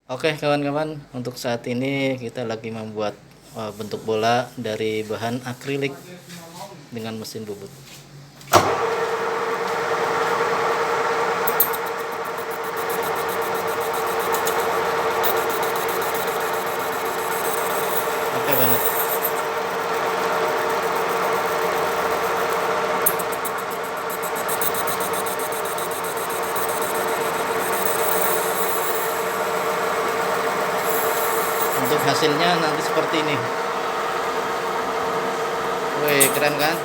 Oke kawan-kawan, untuk saat ini kita lagi membuat bentuk bola dari bahan akrilik dengan mesin bubut. Oke banget. Untuk hasilnya nanti seperti ini. Wih, keren kan?